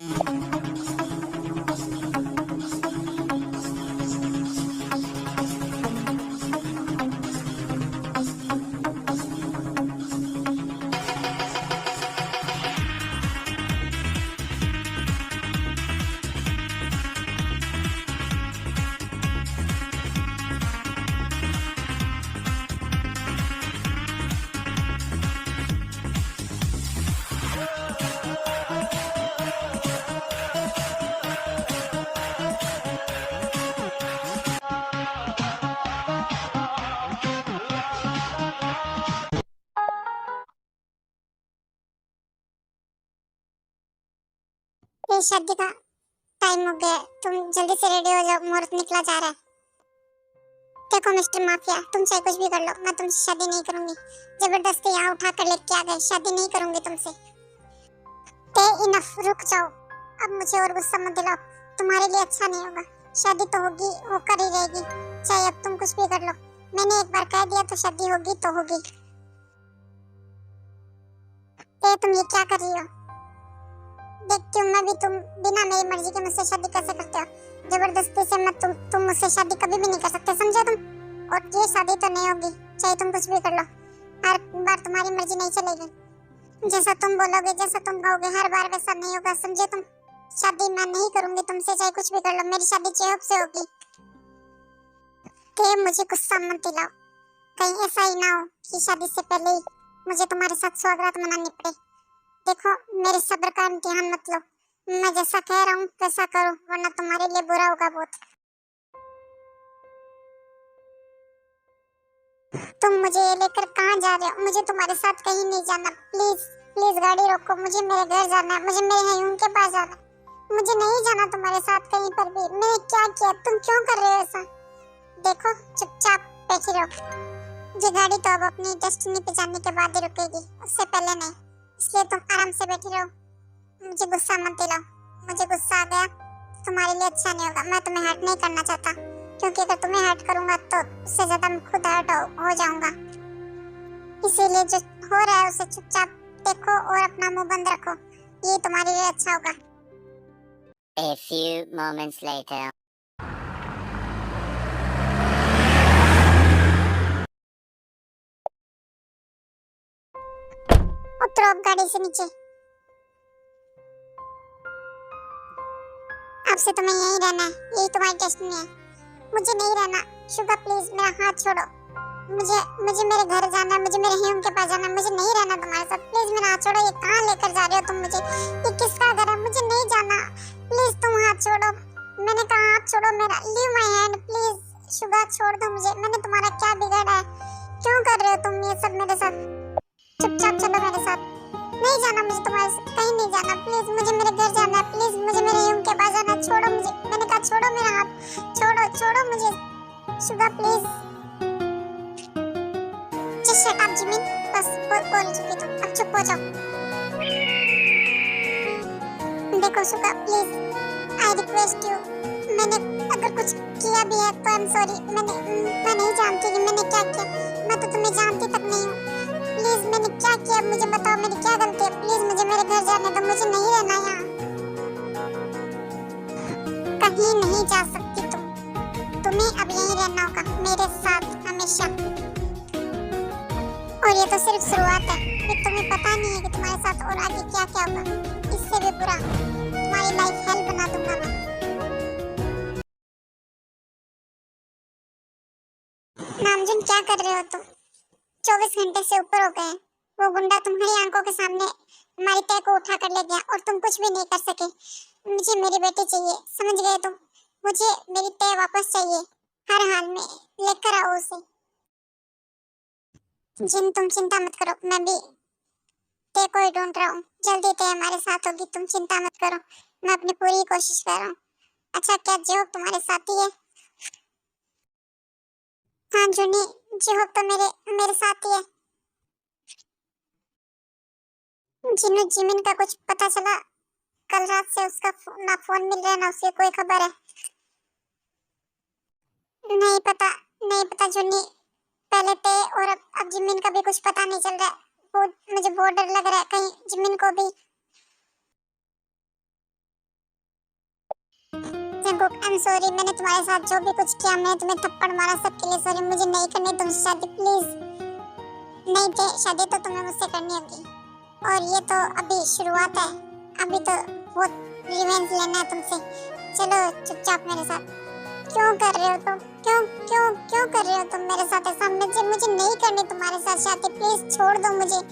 ये शादी का टाइम हो गया, तुम जल्दी से रेडी हो जाओ, मुहूर्त निकला जा रहा है। देखो मिस्टर माफिया, तुम चाहे कुछ भी कर लो, मैं तुमसे शादी नहीं करूंगी। जबरदस्ती यहाँ उठा कर लेके आ गए, शादी नहीं करूंगी तुमसे। ते इनफ, रुक जाओ। अब मुझे और गुस्सा मत दिलाओ, तुम्हारे लिए अच्छा नहीं होगा। शादी तो होगी, होकर ही रहेगी, चाहे अब तुम कुछ भी कर लो। मैंने एक बार कह दिया तो शादी होगी तो होगी। ते तुम ये क्या कर रही हो? देखती हूँ मैं भी, तुम बिना मेरी मर्जी के मुझसे शादी कैसे करते हो। जबरदस्ती से मत, तुम मुझसे शादी कभी भी नहीं कर सकते, समझे तुम? और ये शादी तो नहीं होगी, चाहे तुम कुछ भी कर लो। हर बार तुम्हारी मर्जी नहीं चलेगी। जैसा तुम बोलोगे, जैसा तुम कहोगे, हर बार वैसा नहीं होगा, समझे तुम? शादी मैं नहीं करूंगी तुमसे, चाहे कुछ भी कर लो। मेरी शादी चेहब से होगी। ते मुझे गुस्सा मत दिलाओ, कहीं ऐसा ही ना हो कि शादी से पहले ही मुझे तुम्हारे साथ स्वागत मनानी पड़े। देखो, मेरे सब्र का इम्तिहान मत लो। मैं जैसा कह रहा हूँ वैसा करो, वरना तुम्हारे लिए बुरा होगा बहुत। तुम मुझे लेकर कहाँ जा रहे हो? मुझे तुम्हारे साथ कहीं नहीं जाना। प्लीज प्लीज गाड़ी रोको, मुझे मेरे घर जाना है, मुझे मेरे हयूं के पास जाना है। मुझे नहीं जाना तुम्हारे साथ कहीं पर भी। मैंने क्या किया? तुम क्यों कर रहे हो ऐसा? देखो, चुपचाप बैठी रहो। ये गाड़ी तो अब अपनी डेस्टिनी पे जाने के बाद ही रुकेगी, उससे पहले नहीं। इसलिए तुम आराम से बैठी रहो, मुझे गुस्सा मत दिलाओ। मुझे गुस्सा आ गया, तुम्हारे लिए अच्छा नहीं होगा। मैं तुम्हें हर्ट नहीं करना चाहता, क्योंकि अगर तुम्हें हर्ट करूंगा तो उससे ज्यादा मैं खुद हर्ट हो जाऊंगा। इसीलिए जो हो रहा है उसे चुपचाप देखो और अपना मुंह बंद रखो, ये तुम्हारे लिए अच्छा होगा। A few moments later. उतरो अब गाड़ी से नीचे। अब से तुम्हें यहीं रहना है, यही तुम्हारी डेस्टिनी है। मुझे नहीं रहना। शुगा प्लीज मेरा हाथ छोड़ो। मुझे मुझे मेरे घर जाना है, मुझे मेरे ह्यूम के पास जाना है। मुझे नहीं रहना तुम्हारे साथ। प्लीज मेरा हाथ छोड़ो। ये कहाँ लेकर जा रहे हो तुम मुझे? ये किसका घर है? मुझे नहीं जाना। प्लीज तुम हाथ छोड़ो। मैंने कहा हाथ छोड़ो मेरा। Leave my hand please. Suga छोड़ दो मुझे। मैंने तुम्हारा क्या बिगाड़ा है? क्यों कर रहे हो तुम ये सब मेरे साथ? चुपचाप चलो मेरे साथ। नहीं जाना मुझे तुम्हारे साथ, कहीं नहीं जाना। प्लीज मुझे मेरे घर जाना है। प्लीज मुझे मेरे ह्यूम के पास जाना है। छोड़ो मुझे। मैंने कहा छोड़ो मेरा हाथ। छोड़ो छोड़ो मुझे। Suga please. Just shut up, Jimin. बस बोल चुकी तुम, अब चुप हो जाओ। देखो Suga please, I request you. मैंने अगर कुछ किया भी है तो आई एम सॉरी। मैं नहीं जानती कि मैंने क्या किया। मैं तो तुम्हें जानती तक नहीं हूँ। प्लीज मैंने क्या किया मुझे बताओ, मेरी क्या गलती है? प्लीज मुझे मेरे घर जाने दो, मुझे नहीं रहना यहाँ। कहीं नहीं जा सकती तुम। तुम्हें अब यहीं रहना होगा मेरे साथ हमेशा। और ये तो सिर्फ शुरुआत है, फिर तुम्हें पता नहीं है कि तुम्हारे साथ और आगे क्या क्या होगा। इससे भी बुरा तुम्हारी लाइफ हेल बना दूंगा मैं। नामजुन क्या कर रहे हो तुम? 24 घंटे से ऊपर हो गए। वो गुंडा तुम्हारी आंखों के सामने हमारी तय को उठा कर ले गया और तुम कुछ भी नहीं कर सके। मुझे मेरी बेटी चाहिए, समझ गए तुम? मुझे मेरी तय वापस चाहिए, हर हाल में लेकर आओ उसे। जिन तुम चिंता मत करो, मैं भी तय को ही ढूंढ रहा हूँ। जल्दी तय हमारे साथ होगी, तुम चिंता मत करो। मैं अपनी पूरी कोशिश कर रहा हूँ। अच्छा, क्या जिहोब तुम्हारे साथ ही है? हाँ जुनी, जिहोब तो मेरे मेरे साथ ही है। जिन्नू जिमिन का कुछ पता चला? कल रात से उसका ना फोन मिल रहा है ना उसकी कोई खबर है। नहीं पता, नहीं पता जुनी। पहले पे और अब जिमिन का भी कुछ पता नहीं चल रहा है। मुझे बहुत डर लग रहा है, कहीं जिमिन को भी जंगकुक आई एम सॉरी, मैंने तुम्हारे साथ जो भी कुछ किया, मैंने तुम्हें थप्पड़ मारा, सबके लिए सॉरी। मुझे नहीं करनी तुमसे शादी प्लीज। नहीं थे शादी तो तुम्हें मुझसे करनी होगी, और ये तो अभी शुरुआत है, अभी तो बहुत रिवेंज लेना है तुमसे। चलो चुपचाप मेरे साथ। क्यों कर रहे हो तुम? क्यों क्यों क्यों कर रहे हो तुम मेरे साथ ऐसा? मुझे नहीं करनी तुम्हारे साथ शादी, प्लीज छोड़ दो मुझे,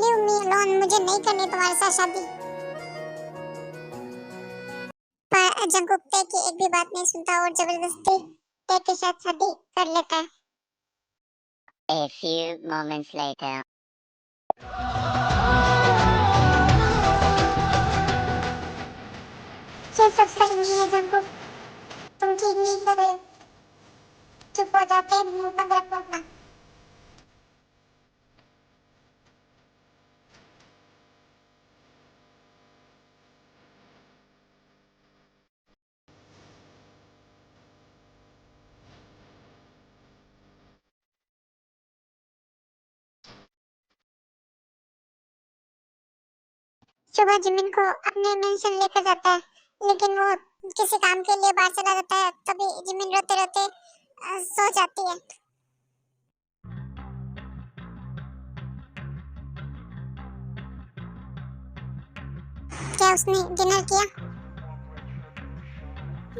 लीव मी अलोन। मुझे नहीं करनी तुम्हारे साथ शादी। पर जंगकुक टे की एक भी बात नहीं सुनता और जबरदस्ती टे के साथ शादी कर लेता है। A few moments later. ये सब सही नहीं है जंगकुक, तुम ठीक नहीं कर रहे हो। चुप हो जाते, मुंह बंद रखो अपना। सुबह जिमिन को अपने मेंशन लेकर जाता है, लेकिन वो किसी काम के लिए बाहर चला जाता है। तभी जिमिन रोते रोते सो जाती है। क्या उसने डिनर किया?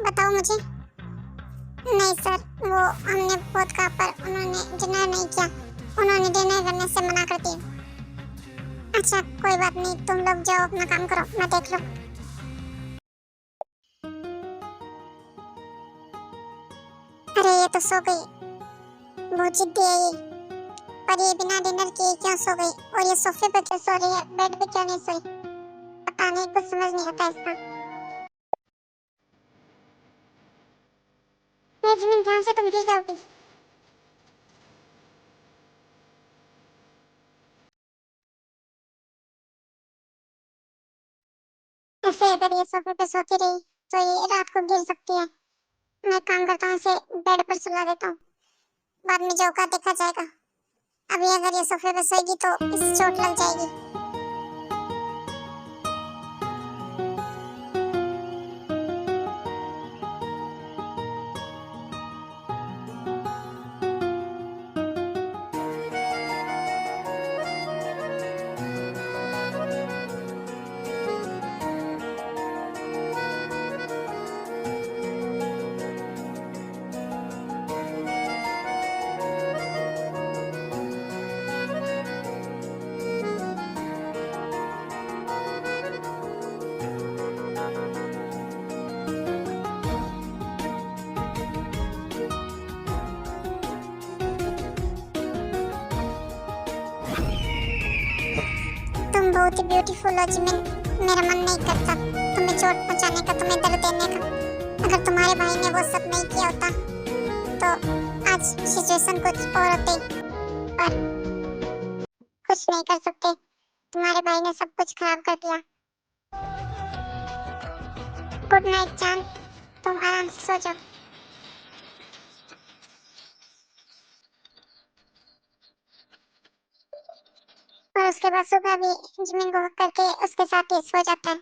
बताओ मुझे। नहीं सर, वो हमने बहुत कहा पर उन्होंने डिनर नहीं किया, उन्होंने डिनर करने से मना कर दिया। अच्छा कोई बात नहीं, तुम लोग जाओ अपना काम करो, मैं देख लूं। अरे ये तो सो गई, बहुत जिद्दी है ये। पर ये बिना डिनर किए क्यों सो गई, और ये सोफे पे क्यों सो रही है, बेड पे क्यों नहीं सोई? पता नहीं, कुछ समझ नहीं आता इसका। ये जिमिन ध्यान से, तुम गिर जाओगी। ऐसे अगर ये सोफे पे सोती रही तो ये रात को गिर सकती है। मैं काम करता हूँ, इसे बेड पर सुला देता हूँ, बाद में जो होगा देखा जाएगा। अभी अगर ये सोफे पे सोएगी तो इसे चोट लग जाएगी। तुम बहुत ही ब्यूटीफुल हो जिमिन, मेरा मन नहीं करता तुम्हें चोट पहुंचाने का, तुम्हें दर्द देने का। अगर तुम्हारे भाई ने वो सब नहीं किया होता तो आज सिचुएशन कुछ और होती, पर कुछ नहीं कर सकते, तुम्हारे भाई ने सब कुछ खराब कर दिया। गुड नाइट चांद, तुम आराम से सो जाओ। और उसके बाद सुबह भी जिमिन को हक करके उसके साथ ही सो जाता है।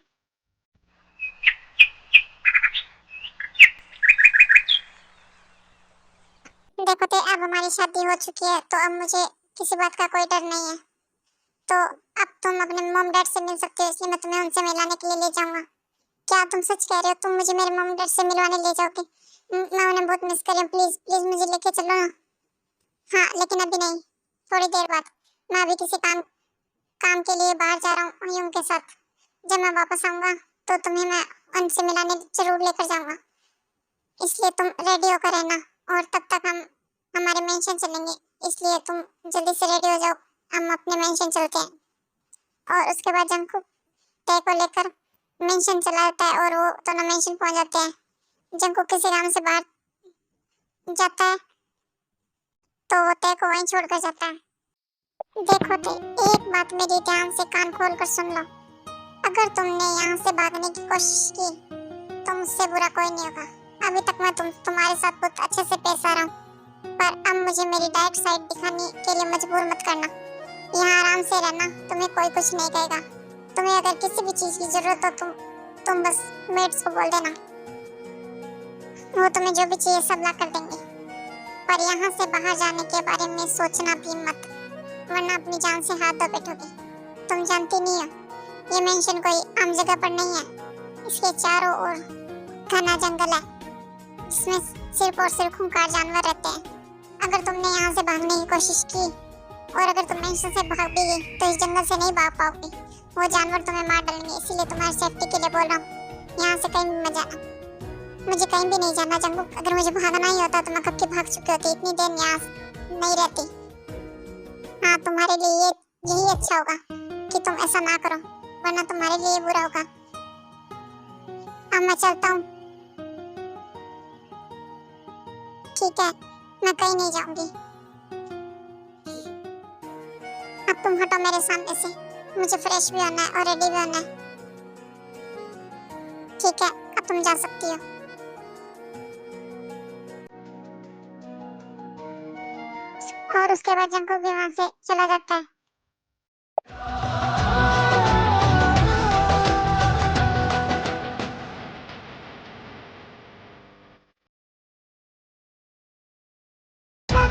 देखो ते, अब हमारी शादी हो चुकी है तो अब मुझे किसी बात का कोई डर नहीं है। तो अब तुम अपने मॉम डैड से मिल सकते हो, इसलिए मैं तुम्हें उनसे मिलाने के लिए ले जाऊंगा। क्या तुम सच कह रहे हो? तुम मुझे मेरे मॉम डैड से मिलवाने ले जाओगे? मैं उन्हें बहुत मिस कर रही हूँ, प्लीज प्लीज मुझे लेके चलो ना। हाँ लेकिन अभी नहीं, थोड़ी देर बाद। मैं अभी किसी काम के लिए बाहर जा रहा हूँ यूं के साथ। जब मैं वापस आऊंगा तो तुम्हें मैं उनसे मिलाने जरूर लेकर जाऊंगा, इसलिए तुम रेडी होकर रहना। और तब तक हम हमारे मेंशन चलेंगे, इसलिए तुम जल्दी से रेडी हो जाओ, हम अपने मेंशन चलते हैं। और उसके बाद जंगकुक ते को लेकर मेंशन चला जाता है और वो दोनों मेंशन पहुंच जाते हैं। जंगकुक किसी काम से बाहर जाता है तो वो ते को वहीं छोड़कर जाता है। देखो ते, एक बात मेरी ध्यान से कान खोल कर सुन लो। अगर तुमने यहाँ से भागने की कोशिश की तो मुझसे बुरा कोई नहीं होगा। अभी तक मैं तुम्हारे साथ बहुत अच्छे से पेश आ रहा हूँ, पर अब मुझे मेरी डार्क साइड दिखाने के लिए मजबूर मत करना। यहाँ आराम से रहना, तुम्हें कोई कुछ नहीं कहेगा। तुम्हें अगर किसी भी चीज की जरूरत हो तुम बस मेड्स को बोल देना। वो तुम्हें जो भी चाहिए सब ला कर देंगे, पर यहाँ से बाहर जाने के बारे में सोचना भी मत, वरना अपनी जान से हाथ धो बैठोगे। तुम जानती नहीं हो ये मेंशन कोई आम जगह पर नहीं है, इसके चारों ओर घना जंगल है, इसमें सिर्फ और सिर्फ खूंखार जानवर रहते हैं। अगर तुमने यहाँ से भागने की कोशिश की और अगर तुम मेंशन से भाग भी गई तो इस जंगल से नहीं भाग पाओगी, वो जानवर तुम्हें मार डालेंगे। इसीलिए तुम्हारी सेफ्टी के लिए बोल रहा हूँ, यहाँ से कहीं भी मत जाना। मुझे कहीं भी नहीं जाना जंगू, अगर मुझे भागना ही होता तो मैं कब की भाग चुकी होती, इतनी देर यहाँ नहीं रहती। हाँ, तुम्हारे लिए यही अच्छा होगा कि तुम ऐसा ना करो, वरना तुम्हारे लिए ये बुरा होगा। अब मैं चलता हूँ। ठीक है, मैं कहीं नहीं जाऊंगी। अब तुम हटो मेरे सामने से, मुझे फ्रेश भी होना है और रेडी भी होना है। ठीक है, अब तुम जा सकती हो। और उसके बाद जंगल भी वहां से चला जाता है।